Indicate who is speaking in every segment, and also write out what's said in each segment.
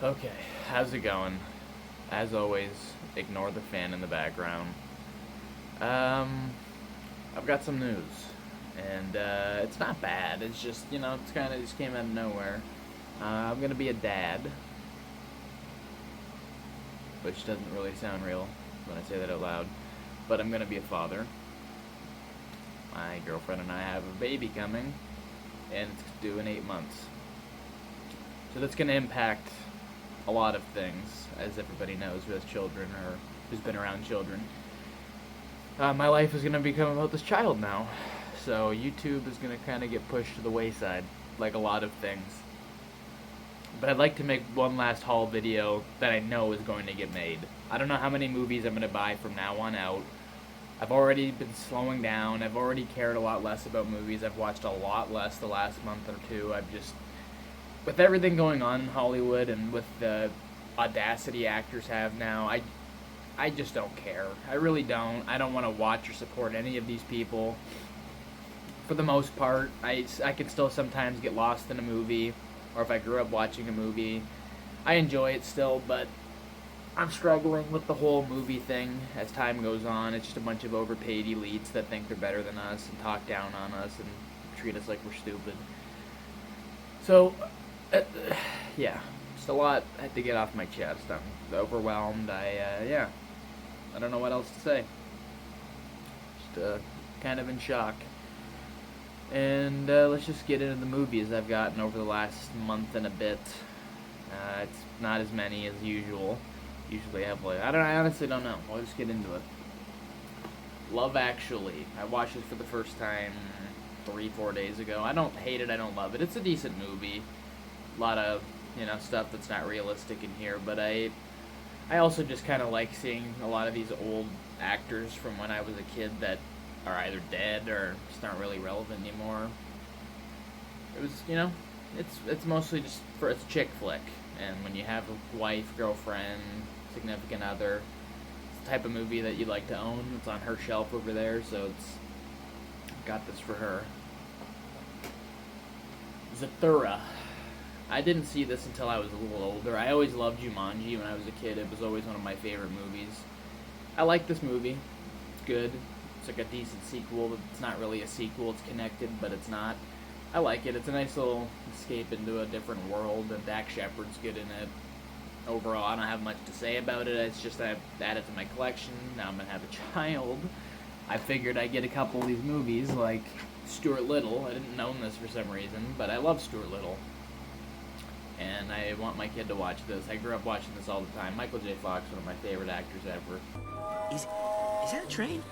Speaker 1: Okay, how's it going? As always, ignore the fan in the background. Um, I've got some news, and it's not bad. It's just, it's kind of just came out of nowhere. I'm gonna be a dad, which doesn't really sound real when I say that out loud, but I'm gonna be a father. My girlfriend and I have a baby coming, and it's due in 8 months. So that's gonna impact a lot of things, as everybody knows who has children or who's been around children. My life is going to become about this child now. So YouTube is going to kind of get pushed to the wayside, like a lot of things. But I'd like to make one last haul video that I know is going to get made. I don't know how many movies I'm going to buy from now on out. I've already been slowing down. I've already cared a lot less about movies. I've watched a lot less the last month or two. With everything going on in Hollywood and with the audacity actors have now, I just don't care. I really don't. I don't want to watch or support any of these people. For the most part, I can still sometimes get lost in a movie, or if I grew up watching a movie, I enjoy it still, but I'm struggling with the whole movie thing as time goes on. It's just a bunch of overpaid elites that think they're better than us and talk down on us and treat us like we're stupid. So, yeah, just a lot I had to get off my chest. I'm overwhelmed. I don't know what else to say. Just kind of in shock. And let's just get into the movies I've gotten over the last month and a bit. It's not as many as usual. Usually I have I honestly don't know. I'll just get into it. Love Actually. I watched it for the first time 3-4 days ago. I don't hate it. I don't love it. It's a decent movie. A lot of, stuff that's not realistic in here, but I also just kind of like seeing a lot of these old actors from when I was a kid that are either dead or just aren't really relevant anymore. It was, it's mostly just it's a chick flick, and when you have a wife, girlfriend, significant other, it's the type of movie that you'd like to own. It's on her shelf over there, so got this for her. Zathura. I didn't see this until I was a little older. I always loved Jumanji when I was a kid. It was always one of my favorite movies. I like this movie. It's good. It's like a decent sequel. It's not really a sequel. It's connected, but it's not. I like it. It's a nice little escape into a different world, and Dax Shepard's good in it. Overall, I don't have much to say about it. It's just I've added to my collection. Now I'm going to have a child. I figured I'd get a couple of these movies, like Stuart Little. I didn't own this for some reason, but I love Stuart Little. And I want my kid to watch this. I grew up watching this all the time. Michael J. Fox, one of my favorite actors ever.
Speaker 2: Is that a train?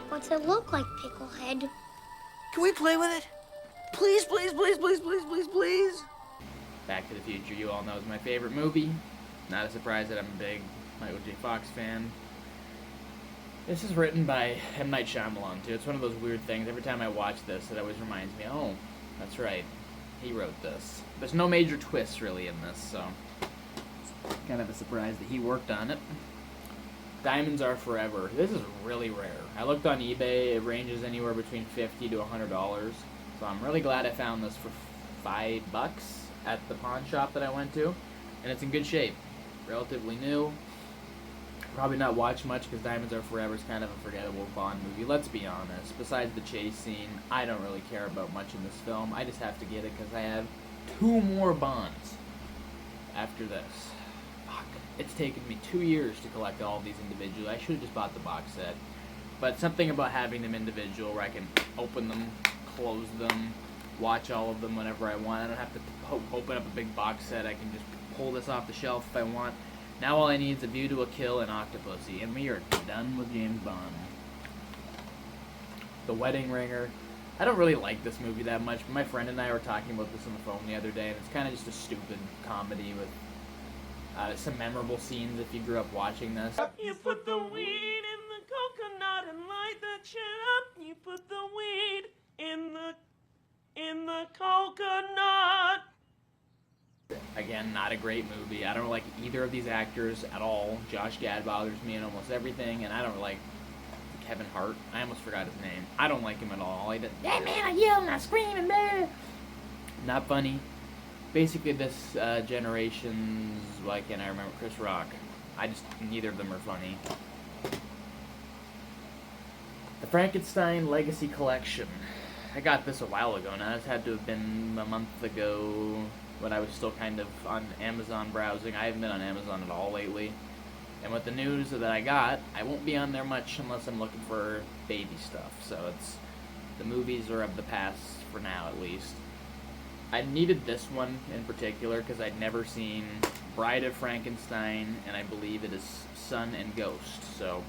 Speaker 3: What's it look like, Picklehead?
Speaker 2: Can we play with it? Please, please, please, please, please, please, please.
Speaker 1: Back to the Future, you all know, is my favorite movie. Not a surprise that I'm a big Michael J. Fox fan. This is written by M. Night Shyamalan, too. It's one of those weird things. Every time I watch this, it always reminds me, oh, that's right. He wrote this. There's no major twists, really, in this, so it's kind of a surprise that he worked on it. Diamonds Are Forever. This is really rare. I looked on eBay. It ranges anywhere between $50 to $100. So I'm really glad I found this for $5 at the pawn shop that I went to. And it's in good shape. Relatively new. Probably not watch much because Diamonds Are Forever is kind of a forgettable Bond movie. Let's be honest. Besides the chase scene, I don't really care about much in this film. I just have to get it because I have 2 more Bonds after this. Fuck. It's taken me 2 years to collect all of these individually. I should have just bought the box set. But something about having them individual where I can open them, close them, watch all of them whenever I want. I don't have to open up a big box set. I can just pull this off the shelf if I want. Now all I need is A View to a Kill and Octopussy, and we are done with James Bond. The Wedding Ringer. I don't really like this movie that much, but my friend and I were talking about this on the phone the other day, and it's kind of just a stupid comedy with some memorable scenes if you grew up watching this.
Speaker 4: You put the weed in the coconut and light that shit up. You put the weed in the coconut.
Speaker 1: Again, not a great movie. I don't like either of these actors at all. Josh Gad bothers me in almost everything, and I don't like Kevin Hart. I almost forgot his name. I don't like him at all. He does, yeah, man, I yell and I scream and blah. Not funny. basically this generation's, why can't I remember, Chris Rock. Neither of them are funny. The Frankenstein Legacy Collection. I got this a while ago now. This had to have been a month ago when I was still kind of on Amazon browsing. I haven't been on Amazon at all lately. And with the news that I got, I won't be on there much unless I'm looking for baby stuff. So the movies are of the past for now, at least. I needed this one in particular because I'd never seen Bride of Frankenstein, and I believe it is Son and Ghost. So,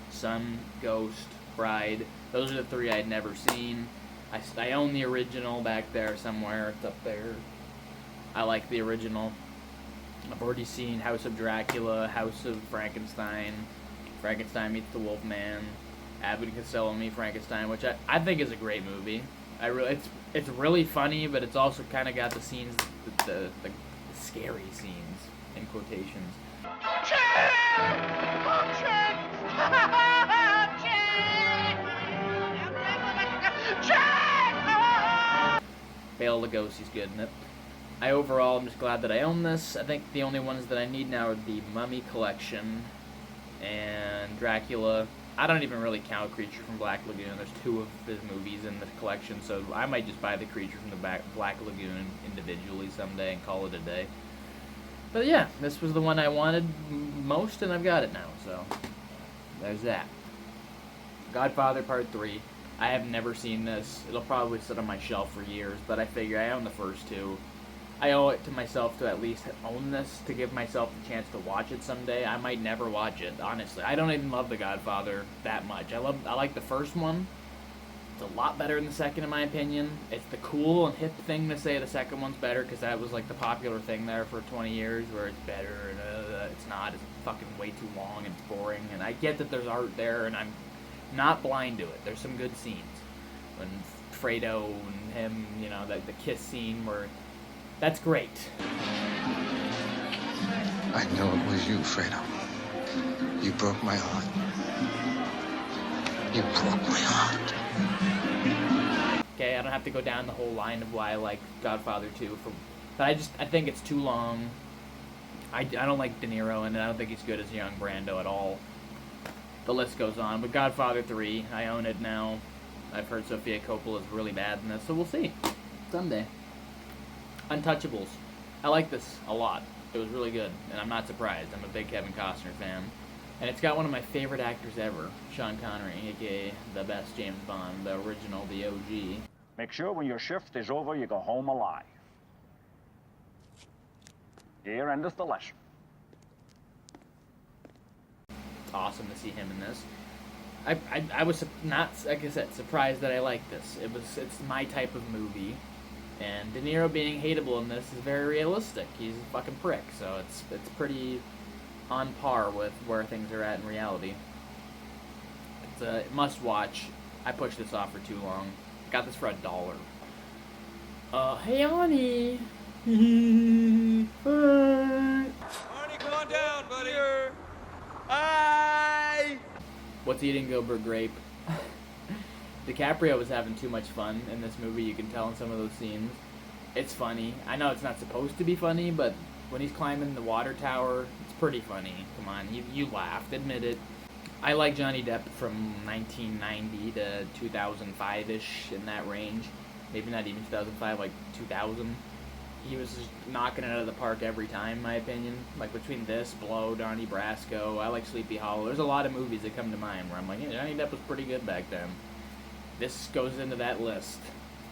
Speaker 1: Son, Ghost, Bride, those are the three I'd never seen. I own the original back there somewhere. It's up there. I like the original. I've already seen House of Dracula, House of Frankenstein, Frankenstein Meets the Wolfman, Abbott and Costello Meet Frankenstein, which I think is a great movie. It's really funny, but it's also kind of got the scenes, the scary scenes, in quotations. Bela Lugosi's good in it. Overall, I'm just glad that I own this. I think the only ones that I need now are the Mummy Collection and Dracula. I don't even really count Creature from Black Lagoon. There's 2 of his movies in the collection, so I might just buy the Creature from the Black Lagoon individually someday and call it a day. But yeah, this was the one I wanted most, and I've got it now, so there's that. Godfather Part 3. I have never seen this. It'll probably sit on my shelf for years, but I figure I own the first 2. I owe it to myself to at least own this, to give myself the chance to watch it someday. I might never watch it, honestly. I don't even love The Godfather that much. I like the first one. It's a lot better than the second, in my opinion. It's the cool and hip thing to say the second one's better, because that was like the popular thing there for 20 years, where it's better, and it's not. It's fucking way too long, and it's boring, and I get that there's art there, and I'm not blind to it. There's some good scenes. When Fredo and him, the kiss scene where... That's great.
Speaker 5: I know it was you, Fredo. You broke my heart. You broke my heart.
Speaker 1: Okay, I don't have to go down the whole line of why I like Godfather 2, but I think it's too long. I don't like De Niro, and I don't think he's good as young Brando at all. The list goes on. But Godfather 3, I own it now. I've heard Sofia Coppola is really bad in this, so we'll see. Someday. Untouchables. I like this a lot. It was really good, and I'm not surprised. I'm a big Kevin Costner fan. And it's got one of my favorite actors ever, Sean Connery, a.k.a. the best James Bond, the original, the OG.
Speaker 6: Make sure when your shift is over, you go home alive. Here endeth the lesson.
Speaker 1: It's awesome to see him in this. I was not, like I said, surprised that I liked this. It's my type of movie. And De Niro being hateable in this is very realistic. He's a fucking prick, so it's pretty on par with where things are at in reality. It's a must-watch. I pushed this off for too long. Got this for $1. Hey, Arnie!
Speaker 7: Arnie, come on down, buddy! Hi!
Speaker 1: What's eating Gilbert Grape? DiCaprio was having too much fun in this movie, you can tell in some of those scenes. It's funny. I know it's not supposed to be funny, but when he's climbing the water tower, it's pretty funny. Come on, you laughed, admit it. I like Johnny Depp from 1990 to 2005-ish, in that range. Maybe not even 2005, like 2000. He was just knocking it out of the park every time, in my opinion. Like between this, Blow, Donnie Brasco, I like Sleepy Hollow. There's a lot of movies that come to mind where I'm like, yeah, Johnny Depp was pretty good back then. This goes into that list.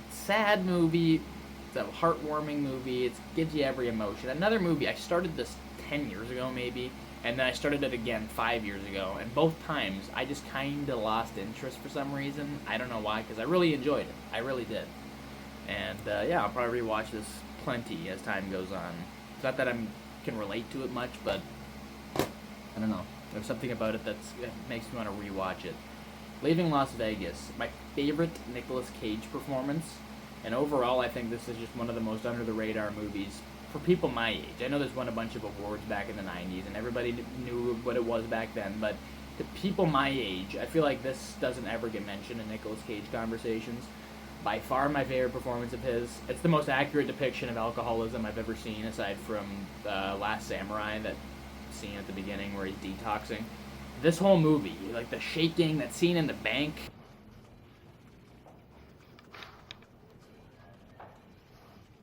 Speaker 1: Sad movie. It's a heartwarming movie. It gives you every emotion. Another movie, I started this 10 years ago maybe, and then I started it again 5 years ago, and both times I just kind of lost interest for some reason. I don't know why, because I really enjoyed it. I really did. And yeah, I'll probably rewatch this plenty as time goes on. It's not that I can relate to it much, but I don't know. There's something about it that makes me want to rewatch it. Leaving Las Vegas, my favorite Nicolas Cage performance, and overall I think this is just one of the most under-the-radar movies for people my age. I know this won a bunch of awards back in the 90s, and everybody knew what it was back then, but to people my age, I feel like this doesn't ever get mentioned in Nicolas Cage conversations. by far my favorite performance of his. It's the most accurate depiction of alcoholism I've ever seen, aside from Last Samurai, that scene at the beginning where he's detoxing. This whole movie, like the shaking, that scene in the bank.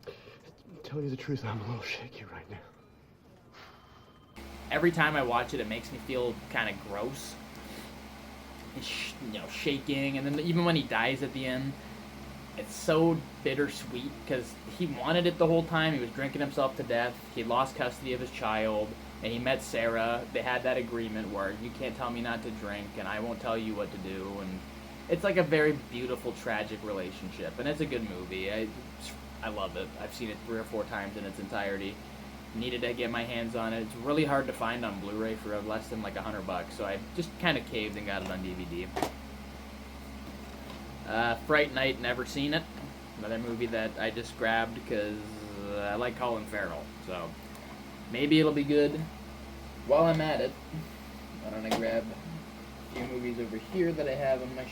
Speaker 8: To tell you the truth, I'm a little shaky right now.
Speaker 1: Every time I watch it, it makes me feel kind of gross. He's, shaking, and then even when he dies at the end, it's so bittersweet because he wanted it the whole time. He was drinking himself to death. He lost custody of his child, and he met Sarah. They had that agreement where you can't tell me not to drink, and I won't tell you what to do. And it's like a very beautiful, tragic relationship, and it's a good movie. I love it. I've seen it 3 or 4 times in its entirety. Needed to get my hands on it. It's really hard to find on Blu-ray for less than like $100, so I just kind of caved and got it on DVD. Fright Night, never seen it. Another movie that I just grabbed because I like Colin Farrell, so maybe it'll be good. While I'm at it, why don't I grab a few movies over here that I have on my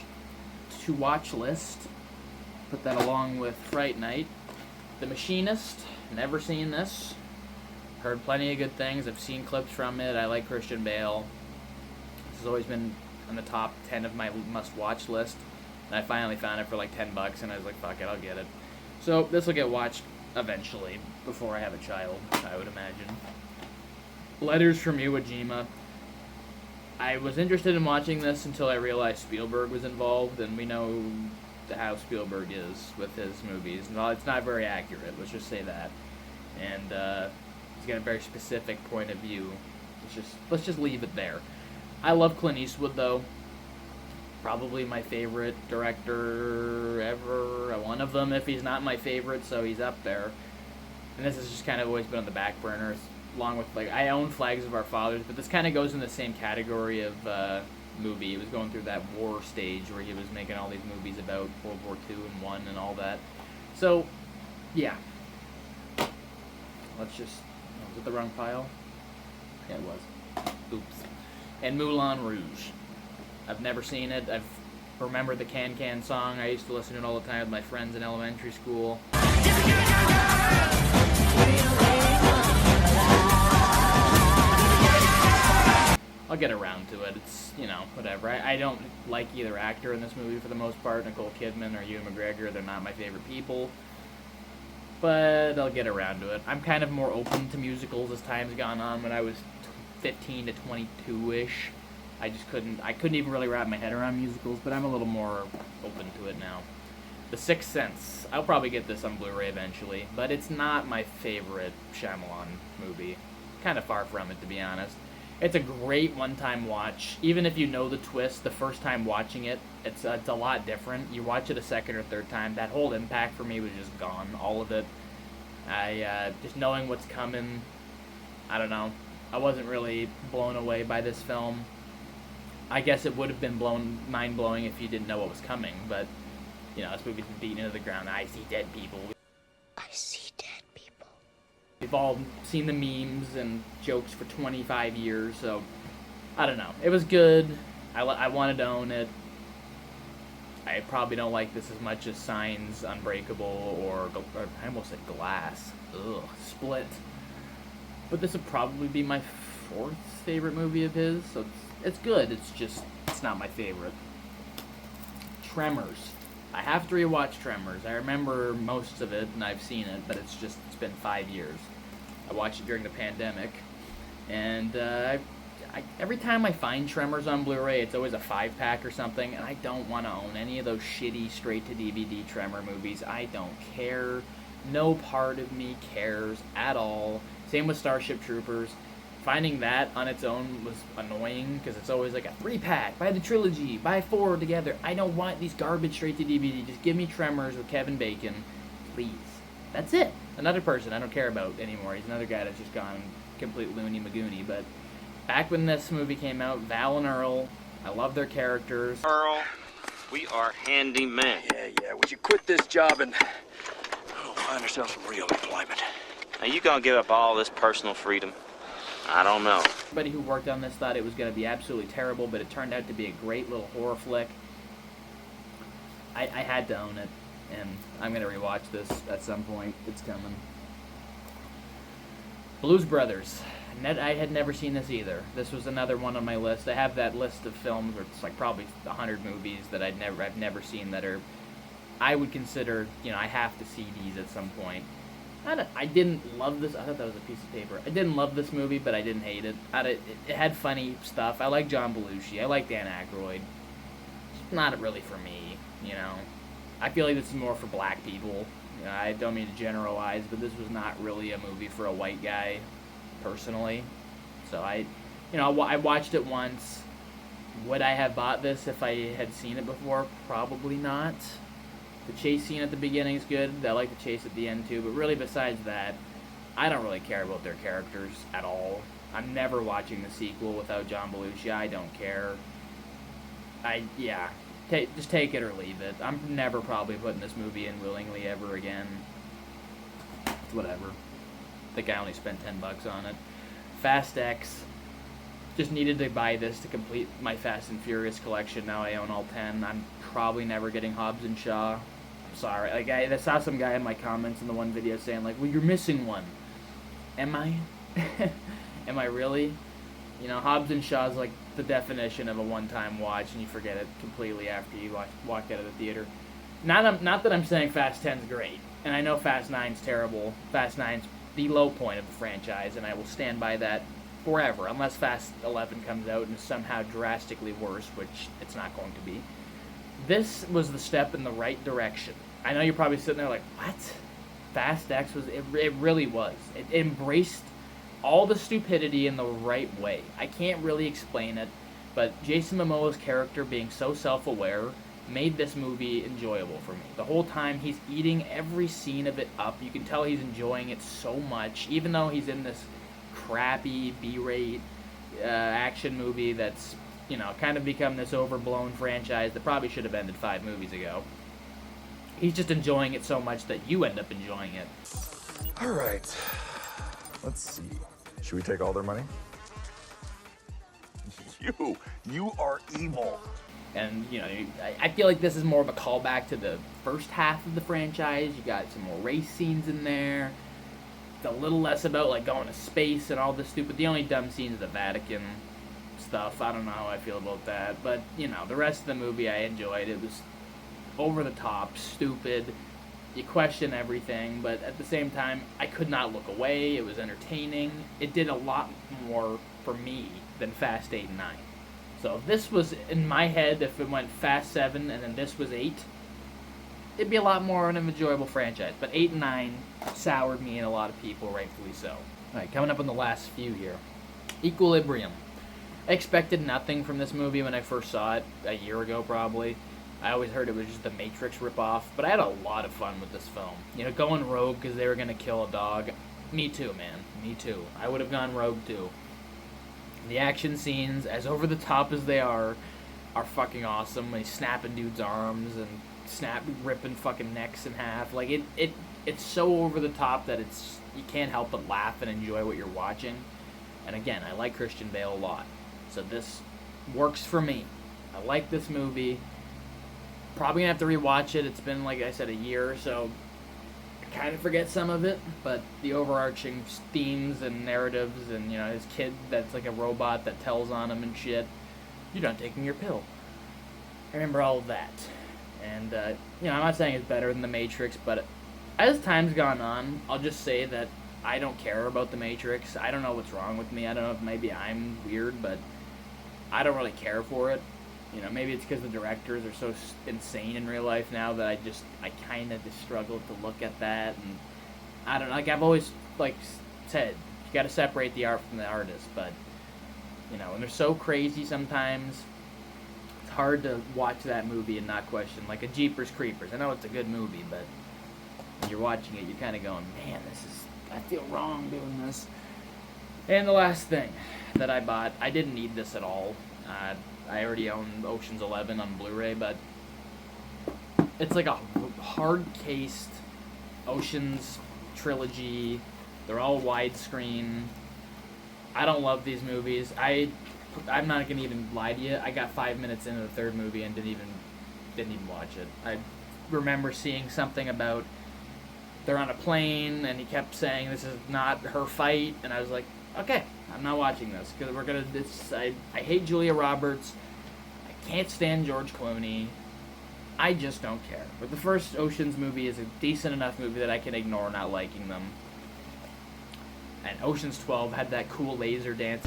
Speaker 1: to-watch list. Put that along with Fright Night. The Machinist, never seen this. Heard plenty of good things. I've seen clips from it. I like Christian Bale. This has always been on the top 10 of my must-watch list. And I finally found it for like $10, and I was like, fuck it, I'll get it. So this will get watched eventually, before I have a child, I would imagine. Letters from Iwo Jima. I was interested in watching this until I realized Spielberg was involved, and we know how Spielberg is with his movies. No, it's not very accurate, let's just say that. And he's got a very specific point of view. Let's just leave it there. I love Clint Eastwood, though. Probably my favorite director ever. One of them, if he's not my favorite, so he's up there. And this has just kind of always been on the back burner, along with, like, I own Flags of Our Fathers, but this kind of goes in the same category of movie. He was going through that war stage where he was making all these movies about World War II and 1 and all that. So, yeah. Let's just... was it the wrong pile? Yeah, it was. Oops. And Mulan Rouge. I've never seen it. I've remembered the Can Can song. I used to listen to it all the time with my friends in elementary school. I'll get around to it. It's, whatever. I don't like either actor in this movie for the most part. Nicole Kidman or Ewan McGregor, they're not my favorite people. But I'll get around to it. I'm kind of more open to musicals as time's gone on. When I was 15 to 22-ish, I couldn't even really wrap my head around musicals, but I'm a little more open to it now. The Sixth Sense. I'll probably get this on Blu-ray eventually, but it's not my favorite Shyamalan movie. Kind of far from it, to be honest. It's a great one-time watch. Even if you know the twist, the first time watching it, it's a lot different. You watch it a second or third time, that whole impact for me was just gone, all of it. Just knowing what's coming, I don't know. I wasn't really blown away by this film. I guess it would have been mind-blowing if you didn't know what was coming, but, this movie's been beaten into the ground. I see dead people.
Speaker 3: I see dead people.
Speaker 1: We've all seen the memes and jokes for 25 years, so, I don't know. It was good. I wanted to own it. I probably don't like this as much as Signs, Unbreakable, or I almost said Glass. Ugh, Split. But this would probably be my 4th favorite movie of his, so it's good. It's not my favorite. Tremors. I have to rewatch Tremors. I remember most of it, and I've seen it, but it's been 5 years. I watched it during the pandemic, and every time I find Tremors on Blu-ray, it's always a 5-pack or something, and I don't want to own any of those shitty straight-to-DVD Tremor movies. I don't care. No part of me cares at all. Same with Starship Troopers. Finding that on its own was annoying, because it's always like a 3-pack, buy the trilogy, buy 4 together. I don't want these garbage straight-to-DVD. Just give me Tremors with Kevin Bacon, please. That's it. Another person I don't care about anymore. He's another guy that's just gone complete loony magoony, but back when this movie came out, Val and Earl, I love their characters.
Speaker 7: Earl, we are handy men.
Speaker 8: Yeah, we should quit this job and find ourselves some real employment.
Speaker 7: Are you gonna give up all this personal freedom? I don't know.
Speaker 1: Everybody who worked on this thought it was going to be absolutely terrible, but it turned out to be a great little horror flick. I had to own it. and I'm gonna rewatch this at some point. It's coming. Blues Brothers. I had never seen this either. This was another one on my list. I have that list of films, where it's like probably 100 movies that I've never seen that are, I would consider, I have to see these at some point. I didn't love this. I thought that was a piece of paper. I didn't love this movie, but I didn't hate it. It had funny stuff. I like John Belushi. I like Dan Aykroyd. It's not really for me, I feel like this is more for black people. I don't mean to generalize, but this was not really a movie for a white guy, personally. So I watched it once. Would I have bought this if I had seen it before? Probably not. The chase scene at the beginning is good. I like the chase at the end too, but really besides that, I don't really care about their characters at all. I'm never watching the sequel without John Belushi. I don't care. Just take it or leave it. I'm never probably putting this movie in willingly ever again. Whatever. I think I only spent $10 on it. Fast X. Just needed to buy this to complete my Fast and Furious collection. Now I own all 10. I'm probably never getting Hobbs and Shaw. I'm sorry. I saw some guy in my comments in the one video saying, well, you're missing one. Am I? Am I really? Hobbs and Shaw is like the definition of a one-time watch, and you forget it completely after you walk out of the theater. Not that I'm saying Fast 10's great, and I know Fast 9's terrible. Fast 9's the low point of the franchise, and I will stand by that forever, unless Fast 11 comes out and is somehow drastically worse, which it's not going to be. This was the step in the right direction. I know you're probably sitting there like, what? Fast X was, it really was. It embraced all the stupidity in the right way. I can't really explain it, but Jason Momoa's character being so self-aware made this movie enjoyable for me. The whole time he's eating every scene of it up. You can tell he's enjoying it so much, even though he's in this crappy B-rate action movie that's, kind of become this overblown franchise that probably should have ended 5 movies ago. He's just enjoying it so much that you end up enjoying it.
Speaker 9: All right. Let's see. Should we take all their money? You are evil.
Speaker 1: And, I feel like this is more of a callback to the first half of the franchise. You got some more race scenes in there. It's a little less about, going to space and all this stupid. The only dumb scene is the Vatican stuff. I don't know how I feel about that. But, the rest of the movie I enjoyed. It was over the top, stupid. You question everything, but at the same time, I could not look away. It was entertaining. It did a lot more for me than Fast 8 and 9. So if this was, in my head, if it went Fast 7 and then this was 8, it'd be a lot more of an enjoyable franchise. But 8 and 9 soured me and a lot of people, rightfully so. Alright, coming up on the last few here. Equilibrium. I expected nothing from this movie when I first saw it, a year ago probably. I always heard it was just the Matrix ripoff, but I had a lot of fun with this film. Going rogue because they were going to kill a dog. Me too, man. Me too. I would have gone rogue too. The action scenes, as over the top as they are fucking awesome. He's snapping dudes' arms and ripping fucking necks in half. It's so over the top that you can't help but laugh and enjoy what you're watching. And again, I like Christian Bale a lot. So this works for me. I like this movie. Probably gonna have to rewatch it. It's been, like I said, a year, so I kind of forget some of it. But the overarching themes and narratives, and his kid that's like a robot that tells on him and shit. You're not taking your pill. I remember all of that. And I'm not saying it's better than The Matrix, but as time's gone on, I'll just say that I don't care about The Matrix. I don't know what's wrong with me. I don't know if maybe I'm weird, but I don't really care for it. Maybe it's because the directors are so insane in real life now that I kind of just struggle to look at that. And I don't know, I've always, said, you got to separate the art from the artist. But, when they're so crazy sometimes, it's hard to watch that movie and not question, like a Jeepers Creepers. I know it's a good movie, but when you're watching it, you're kind of going, man, I feel wrong doing this. And the last thing that I bought, I didn't need this at all. I already own Ocean's 11 on Blu-ray, but it's like a hard-cased Ocean's trilogy. They're all widescreen. I don't love these movies. I'm not gonna even lie to you. I got 5 minutes into the third movie and didn't even watch it. remember seeing something about they're on a plane, and he kept saying this is not her fight, and I was like, okay, I'm not watching this because I hate Julia Roberts. I can't stand George Clooney. I just don't care. But the first Ocean's movie is a decent enough movie that I can ignore not liking them. And Ocean's 12 had that cool laser dance.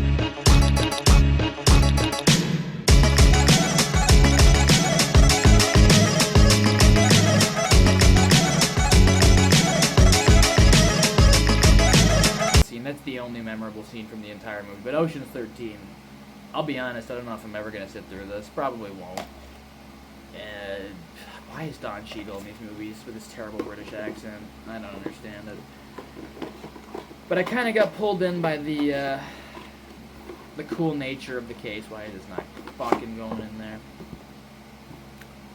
Speaker 1: That's the only memorable scene from the entire movie. But Ocean's 13, I'll be honest, I don't know if I'm ever going to sit through this. Probably won't. Why is Don Cheadle in these movies with his terrible British accent? I don't understand it. But I kind of got pulled in by the cool nature of the case. Why it is not fucking going in there.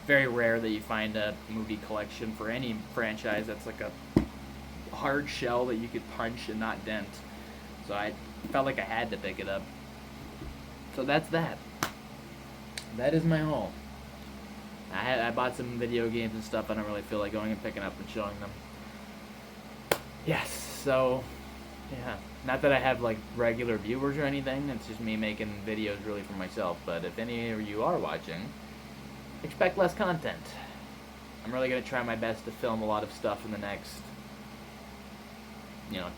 Speaker 1: Very rare that you find a movie collection for any franchise that's like a hard shell that you could punch and not dent. So I felt like I had to pick it up. So that's that. That is my haul. I bought some video games and stuff. I don't really feel like going and picking up and showing them. Yes, so yeah. Not that I have like regular viewers or anything. It's just me making videos really for myself. But if any of you are watching, expect less content. I'm really going to try my best to film a lot of stuff in the next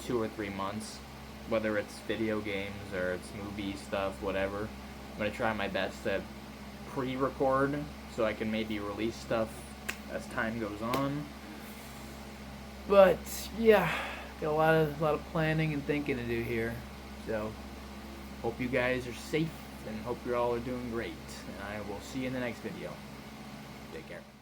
Speaker 1: 2 or 3 months, whether it's video games or it's movie stuff, whatever. I'm going to try my best to pre-record so I can maybe release stuff as time goes on. But yeah, got a lot of planning and thinking to do here. So hope you guys are safe and hope you all are doing great. And I will see you in the next video. Take care.